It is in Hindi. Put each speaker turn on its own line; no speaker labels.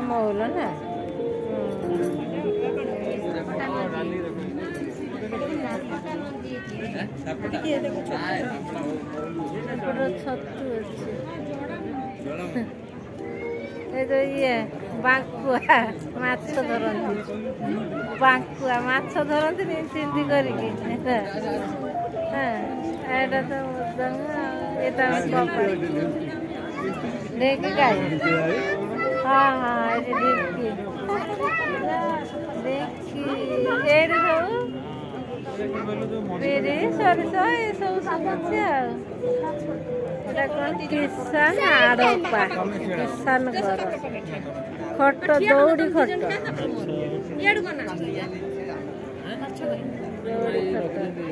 मौल ना छतु ये बांकुआ माछ धरती बांकुआ माछ धरती चिंती करके एटा तो देख गाय हाँ हाँ देखी देखी सब बिरी सरस ये सब समझे किसान आड़पा किसान घर खट दौड़ी खट दौड़ी खट